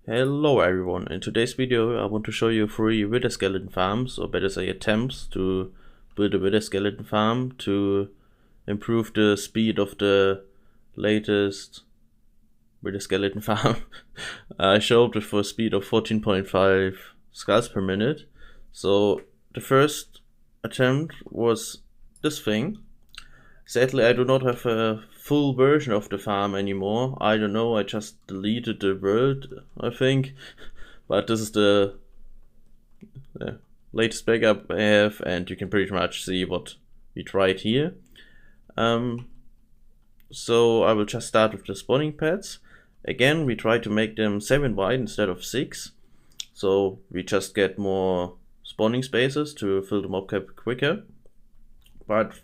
Hello everyone, in today's video I want to show you 3 wither skeleton farms, or better say attempts to build a wither skeleton farm to improve the speed of the latest wither skeleton farm. I showed it for a speed of 14.5 skulls per minute. So the first attempt was this thing. Sadly, I do not have a full version of the farm anymore. I don't know, I just deleted the world, I think. But this is the latest backup I have, and you can pretty much see what we tried here. So I will just start with the spawning pads. Again, we try to make them 7 wide instead of 6. So we just get more spawning spaces to fill the mob cap quicker. But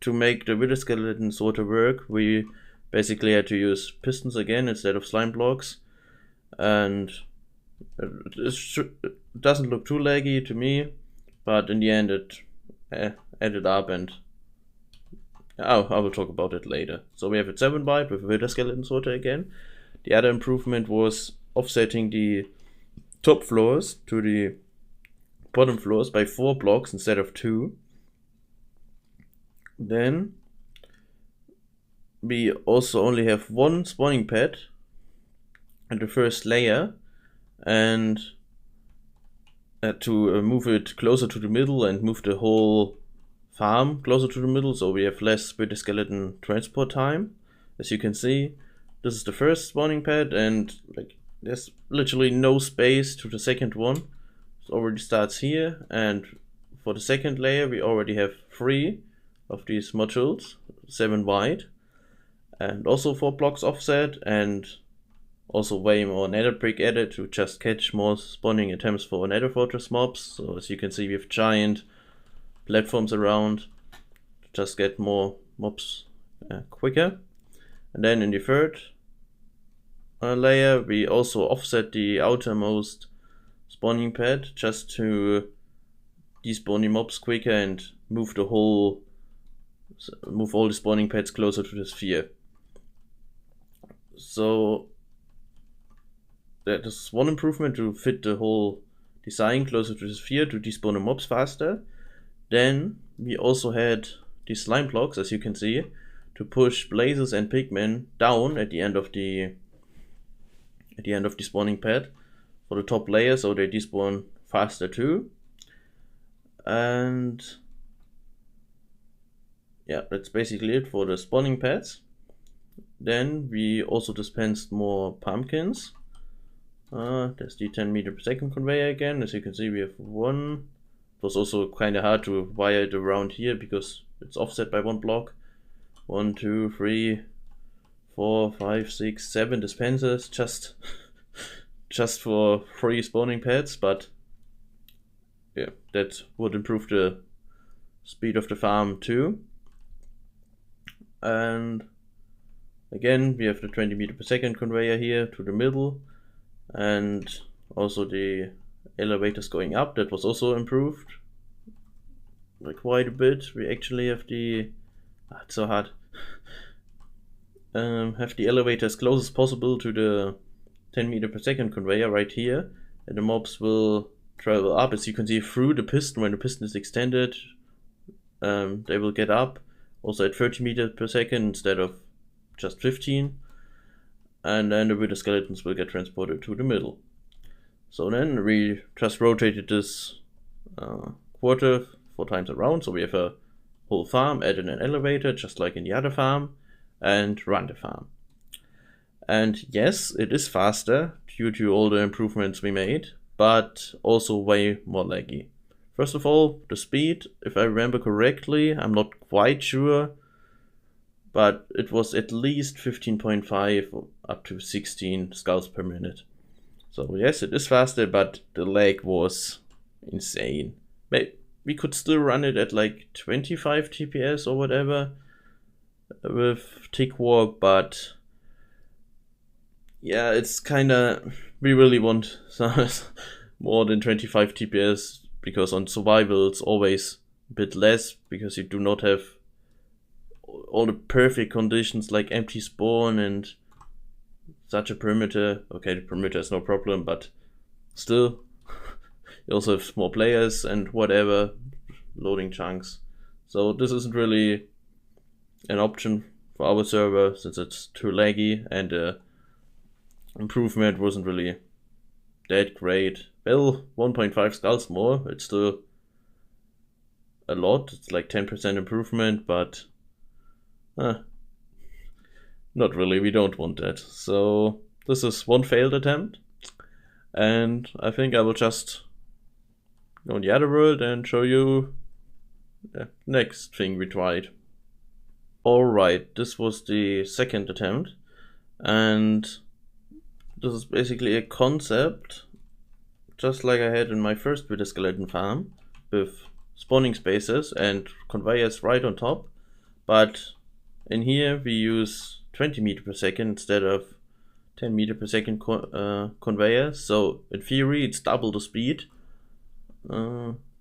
to make the wither skeleton sort of work, we basically had to use pistons again instead of slime blocks, and it doesn't look too laggy to me, but in the end it added up, and I will talk about it later. So we have it 7 wide with wither skeleton sorter again. The other improvement was offsetting the top floors to the bottom floors by 4 blocks instead of 2. Then we also only have 1 spawning pad in the first layer, and to move it closer to the middle and move the whole farm closer to the middle, so we have less wither skeleton transport time. As you can see, this is the first spawning pad, and there's literally no space to the second one. It already starts here, and for the second layer we already have 3 of these modules, 7 wide, and also 4 blocks offset, and also way more nether brick added to just catch more spawning attempts for nether fortress mobs. So as you can see, we have giant platforms around to just get more mobs quicker. And then in the third layer we also offset the outermost spawning pad just to despawn the mobs quicker and move all the spawning pads closer to the sphere. So that is one improvement, to fit the whole design closer to the sphere to despawn the mobs faster. Then we also had the slime blocks, as you can see, to push blazes and pigmen down at the end of the spawning pad for the top layer, so they despawn faster too. And yeah, that's basically it for the spawning pads. Then we also dispensed more pumpkins. There's the 10 meter per second conveyor again. As you can see, we have 1. It was also kind of hard to wire it around here because it's offset by 1 block. 1, 2, 3, 4, 5, 6, 7 dispensers just for 3 spawning pads, but yeah, that would improve the speed of the farm too. And again, we have the 20 meter per second conveyor here to the middle, and also the elevators going up. That was also improved quite a bit. We actually have it's so hard. Have the elevator as close as possible to the 10 meter per second conveyor right here, and the mobs will travel up, as you can see, through the piston. When the piston is extended, they will get up also at 30 meters per second instead of just 15, and then the wither skeletons will get transported to the middle. So then we just rotated this quarter 4 times around, so we have a whole farm, added an elevator just like in the other farm, and run the farm. And yes, it is faster due to all the improvements we made, but also way more laggy. First of all, the speed, if I remember correctly, I'm not quite sure, but it was at least 15.5 up to 16 skulls per minute. So yes, it is faster, but the lag was insane. We could still run it at like 25 TPS or whatever with tick warp, but yeah, it's kinda, we really want some more than 25 TPS, because on survival it's always a bit less, because you do not have all the perfect conditions like empty spawn and such a perimeter. Okay, the perimeter is no problem, but still, you also have small players and whatever, loading chunks. So this isn't really an option for our server since it's too laggy, and the improvement wasn't really that great. Well, 1.5 skulls more, it's still a lot. It's like 10% improvement, but not really, we don't want that. So this is one failed attempt, and I think I will just go in the other world and show you the next thing we tried. Alright, this was the second attempt, and this is basically a concept just like I had in my first wither skeleton farm, with spawning spaces and conveyors right on top, but in here we use 20 meter per second instead of 10 meter per second conveyor. So in theory it's double the speed,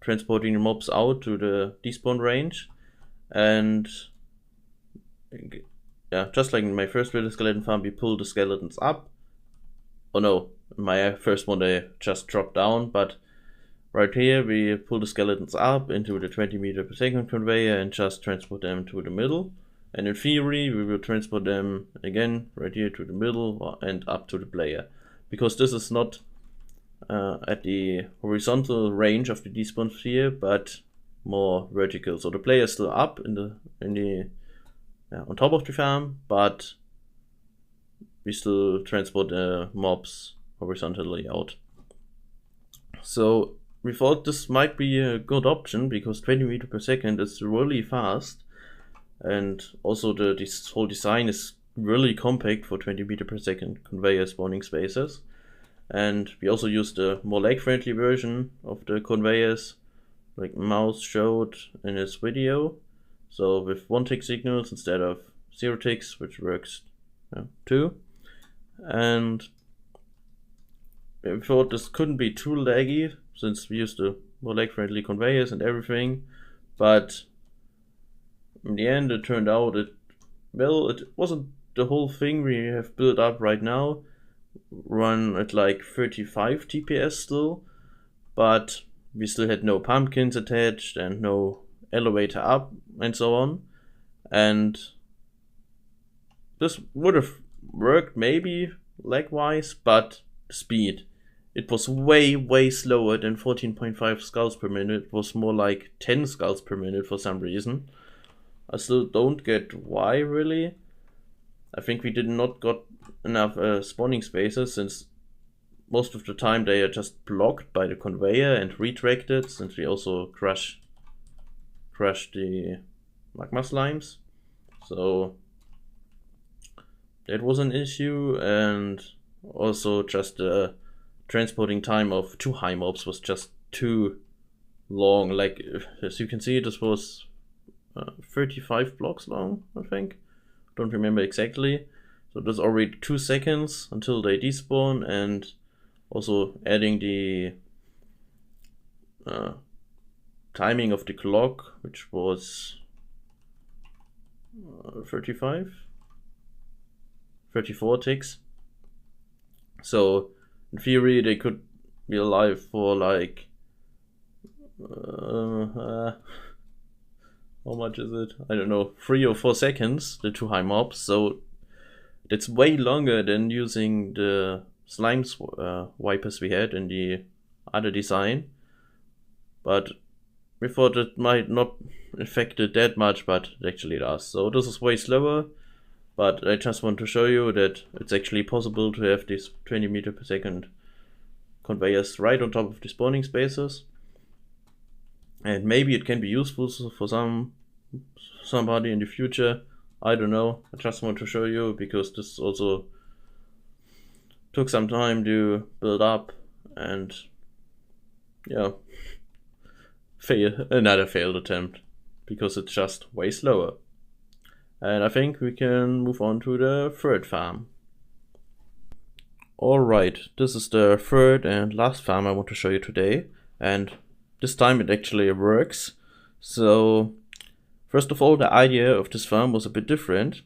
transporting the mobs out to the despawn range. And yeah, just like in my first wither skeleton farm, we pull the skeletons up. Oh no, in my first one they just drop down, but right here we pull the skeletons up into the 20 meter per second conveyor and just transport them to the middle. And in theory we will transport them again right here to the middle and up to the player, because this is not at the horizontal range of the despawn sphere, but more vertical. So the player is still up in the on top of the farm, but we still transport the mobs horizontally out. So we thought this might be a good option because 20 meter per second is really fast, and also this whole design is really compact for 20 meter per second conveyor spawning spaces. And we also used a more lag-friendly version of the conveyors, like Mouse showed in his video. So with 1 tick signals instead of 0 ticks, which works too. And we thought this couldn't be too laggy since we used the more lag-friendly conveyors and everything, but in the end it turned out it wasn't the whole thing we have built up right now run at like 35 TPS still, but we still had no pumpkins attached and no elevator up and so on. And this would have worked maybe lag-wise, but speed, it was way slower than 14.5 skulls per minute. It was more like 10 skulls per minute for some reason. I still don't get why really. I think we did not got enough spawning spaces, since most of the time they are just blocked by the conveyor and retracted, since we also crush the magma slimes. So that was an issue, and also just the transporting time of 2 high mobs was just too long. Like, as you can see, this was 35 blocks long, I think. Don't remember exactly. So there's already 2 seconds until they despawn, and also adding the timing of the clock, which was 34 ticks. So in theory they could be alive for like how much is it? I don't know, 3 or 4 seconds, the 2 high mobs. So that's way longer than using the slime wipers we had in the other design. But we thought it might not affect it that much, but it actually does. So this is way slower, but I just want to show you that it's actually possible to have these 20 meter per second conveyors right on top of the spawning spaces. And maybe it can be useful for somebody in the future. I don't know. I just want to show you because this also took some time to build up, and yeah, another failed attempt because it's just way slower. And I think we can move on to the third farm. Alright, this is the third and last farm I want to show you today, and this time it actually works. So first of all, the idea of this farm was a bit different.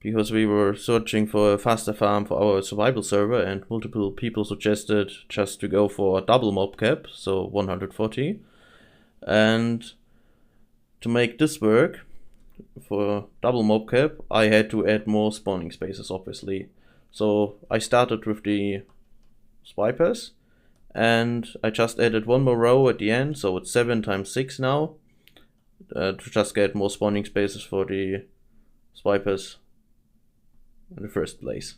because we were searching for a faster farm for our survival server, and multiple people suggested just to go for a double mob cap, so 140. And to make this work for double mob cap, I had to add more spawning spaces, obviously. So I started with the swipers, and I just added one more row at the end, so it's 7 times 6 now, to just get more spawning spaces for the swipers in the first place.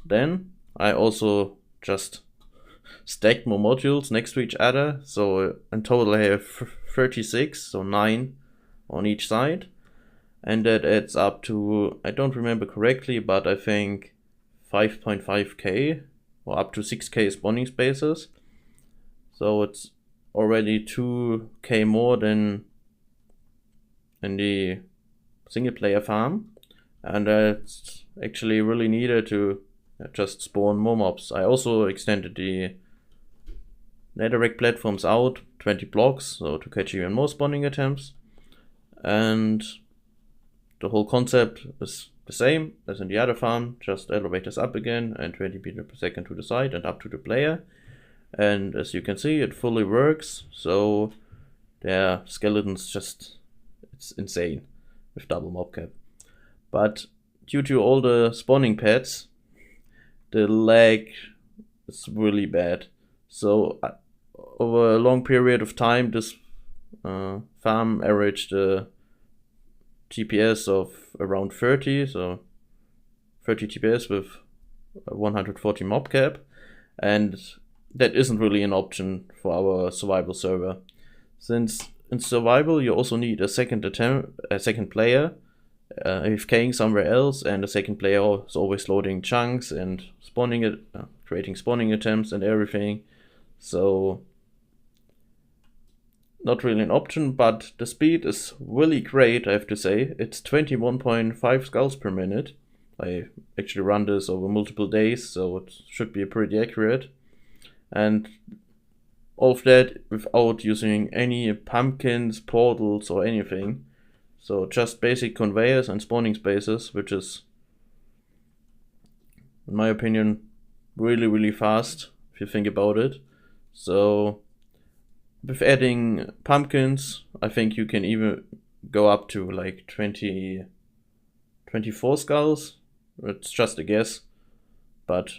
Then I also just stacked more modules next to each other, so in total I have 36, so 9 on each side, and that adds up to, I don't remember correctly, but I think 5.5k or up to 6k spawning spaces. So it's already 2k more than in the single player farm, and that's actually really needed to just spawn more mobs. I also extended the netherrack platforms out 20 blocks, so to catch even more spawning attempts, and the whole concept is the same as in the other farm, just elevators up again and 20 meters per second to the side and up to the player. And as you can see, it fully works, so their skeletons just, it's insane with double mob cap. But due to all the spawning pads, the lag is really bad. So over a long period of time, this farm averaged a TPS of around 30, so 30 TPS with 140 mob cap, and that isn't really an option for our survival server, since in survival you also need a second player AFKing somewhere else, and a second player is always loading chunks and spawning it, creating spawning attempts and everything. So not really an option, but the speed is really great, I have to say. It's 21.5 skulls per minute. I actually run this over multiple days, so it should be pretty accurate. And all of that without using any pumpkins, portals or anything. So just basic conveyors and spawning spaces, which is, in my opinion, really, really fast if you think about it. So with adding pumpkins, I think you can even go up to like 24 skulls. It's just a guess, but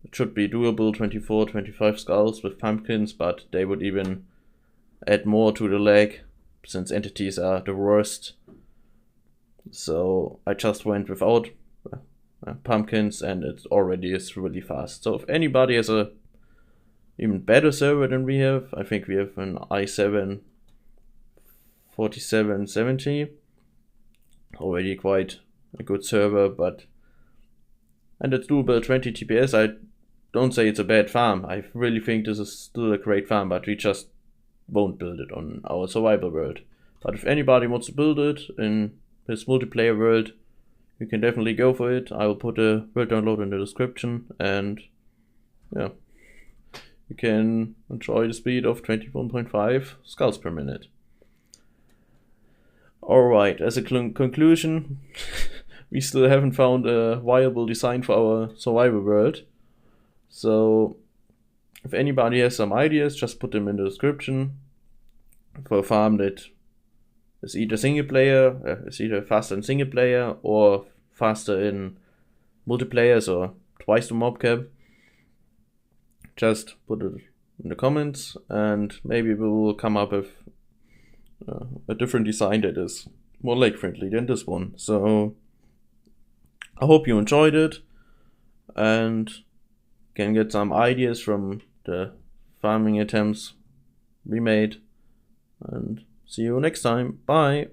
it should be doable, 24, 25 skulls with pumpkins, but they would even add more to the lag, since entities are the worst. So I just went without pumpkins, and it already is really fast. So if anybody has a even better server than we have, I think we have an i7 4770, already quite a good server, and it's doable at 20 TPS. I don't say it's a bad farm. I really think this is still a great farm, but we just won't build it on our survival world. But if anybody wants to build it in this multiplayer world, you can definitely go for it. I will put a world download in the description, and yeah, you can enjoy the speed of 21.5 skulls per minute. Alright, as a conclusion, we still haven't found a viable design for our survival world. So if anybody has some ideas, just put them in the description for a farm that is either faster in single player or faster in multiplayer, so twice the mob cap. Just put it in the comments, and maybe we will come up with a different design that is more lag friendly than this one. So I hope you enjoyed it and can get some ideas from the farming attempts we made, and see you next time. Bye.